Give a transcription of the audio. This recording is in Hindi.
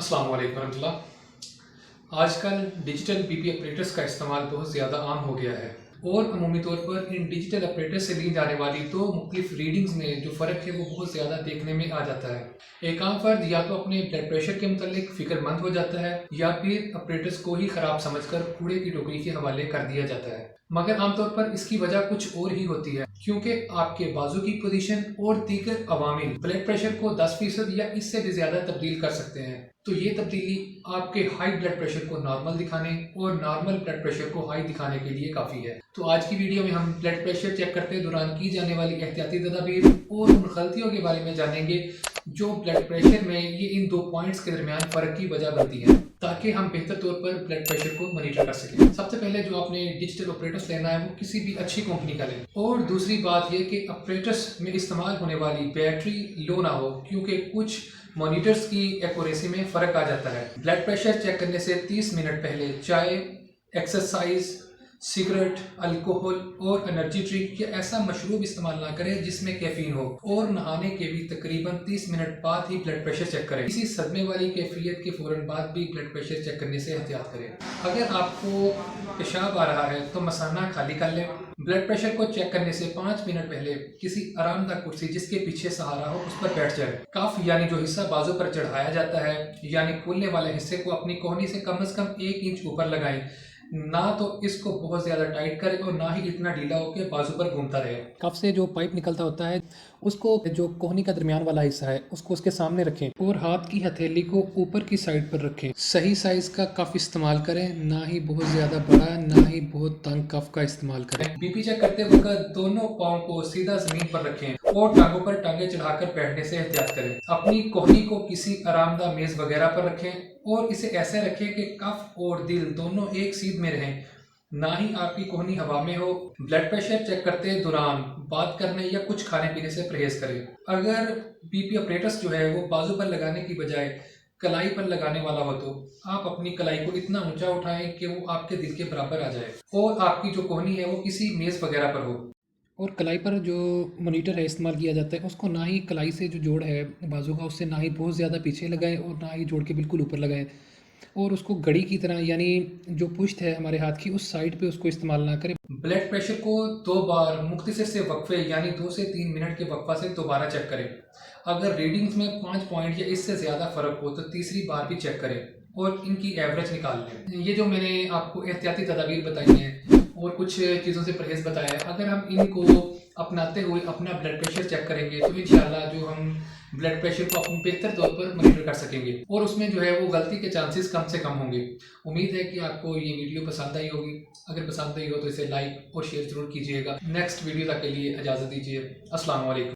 अस्सलाम वालेकुम वरहमतुल्लाह। आजकल डिजिटल बीपी ऑपरेटर्स का इस्तेमाल बहुत ज़्यादा आम हो गया है और अमूमी तौर पर इन डिजिटल ऑपरेटर्स से ली जाने वाली दो मुख्तलिफ रीडिंग्स में जो फ़र्क है वो बहुत ज़्यादा देखने में आ जाता है। एक आम फर्द या तो अपने ब्लड प्रेशर के मुतालिक फ़िक्रमंद हो जाता है या फिर ऑपरेटर्स को ही ख़राब समझकर कूड़े की टोकरी के हवाले कर दिया जाता है, मगर आमतौर पर इसकी वजह कुछ और ही होती है, क्योंकि आपके बाजू की पोजीशन और दीगर अवामिल ब्लड प्रेशर को 10% या इससे भी ज़्यादा तब्दील कर सकते हैं। तो ये तब्दीली आपके हाई ब्लड प्रेशर को नॉर्मल दिखाने और नॉर्मल ब्लड प्रेशर को हाई दिखाने के लिए काफ़ी है। तो आज की वीडियो में हम ब्लड प्रेशर चेक करते दौरान की जाने वाली एहतियाती तदाबीर और उन गलतियों के बारे में जानेंगे जो ब्लड प्रेशर में ये इन दो पॉइंट्स के दरमियान फ़र्क की वजह बनती है, ताकि हम बेहतर तौर पर ब्लड प्रेशर को मॉनिटर कर सकें। सबसे पहले जो आपने डिजिटल ऑपरेटर्स लेना है वो किसी भी अच्छी कंपनी का लें, और दूसरी बात यह कि ऑपरेटर्स में इस्तेमाल होने वाली बैटरी लो ना हो, क्योंकि कुछ मॉनिटर्स की एक्यूरेसी में फ़र्क आ जाता है। ब्लड प्रेशर चेक करने से 30 मिनट पहले चाय, एक्सरसाइज, सिगरेट, अल्कोहल और एनर्जी ड्रिंक या ऐसा मशरूब इस्तेमाल ना करें जिसमें कैफीन हो, और नहाने के भी तकरीबन 30 मिनट बाद ही ब्लड प्रेशर चेक करें। किसी सदमे वाली कैफियत के फ़ौरन बाद भी ब्लड प्रेशर चेक करने से एहतियात करें। अगर आपको पेशाब आ रहा है तो मसाना खाली कर लें। ब्लड प्रेशर को चेक करने से 5 मिनट पहले किसी आरामदायक कुर्सी जिसके पीछे सहारा हो उस पर बैठ जाए। कफ यानी जो हिस्सा बाजू पर चढ़ाया जाता है यानी फूलने वाले हिस्से को अपनी कोहनी से कम 1 इंच ऊपर लगाएं, ना तो इसको बहुत ज़्यादा टाइट करें और ना ही इतना ढीला होकर बाजू पर घूमता रहे। कफ से जो पाइप निकलता होता है उसको जो कोहनी का दरमियान वाला हिस्सा है उसको उसके सामने रखें और हाथ की हथेली को ऊपर की साइड पर रखें। सही साइज का कफ इस्तेमाल करें, ना ही बहुत ज़्यादा बड़ा ना ही बहुत तंग कफ का इस्तेमाल करें। बीपी चेक करते वक्त दोनों पाँव को सीधा जमीन पर रखें और टांगों पर टांगे चढ़ाकर बैठने से एहतियात करें। अपनी कोहनी को किसी आरामदायक मेज वगैरह पर रखें और इसे ऐसे रखें कि कफ और दिल दोनों एक सीध में रहें, ना ही आपकी कोहनी हवा में हो। ब्लड प्रेशर चेक करते दौरान बात करने या कुछ खाने पीने से परहेज करें। अगर बीपी ऑपरेटर्स जो है वो बाजू पर लगाने की बजाय कलाई पर लगाने वाला हो तो आप अपनी कलाई को इतना ऊंचा उठाएं कि वो आपके दिल के बराबर आ जाए और आपकी जो कोहनी है वो किसी मेज वगैरह पर हो। और कलाई पर जो मॉनिटर है इस्तेमाल किया जाता है उसको ना ही कलाई से जो जोड़ है बाजू का उससे ना ही बहुत ज़्यादा पीछे लगाएं और ना ही जोड़ के बिल्कुल ऊपर लगाएं, और उसको घड़ी की तरह यानी जो पुश्त है हमारे हाथ की उस साइड पे उसको इस्तेमाल ना करें। ब्लड प्रेशर को 2 बार मुख्तसर से वक्फे यानी 2 से 3 मिनट के वक्फा से दोबारा चेक करें। अगर रीडिंग्स में 5 पॉइंट या इससे ज़्यादा फ़र्क हो तो तीसरी बार भी चेक करें और इनकी एवरेज निकाल लें। ये जो मैंने आपको एहतियाती तदाबीर बताई हैं और कुछ चीज़ों से परहेज़ बताया है, अगर हम इनको अपनाते हुए अपना ब्लड प्रेशर चेक करेंगे तो इंशाल्लाह जो हम ब्लड प्रेशर को अपने बेहतर तौर पर मॉनिटर कर सकेंगे और उसमें जो है वो गलती के चांसेस कम से कम होंगे। उम्मीद है कि आपको ये वीडियो पसंद आई होगी। अगर पसंद आई हो तो इसे लाइक और शेयर ज़रूर कीजिएगा। नेक्स्ट वीडियो तक के लिए इजाज़त दीजिए। अस्सलाम वालेकुम।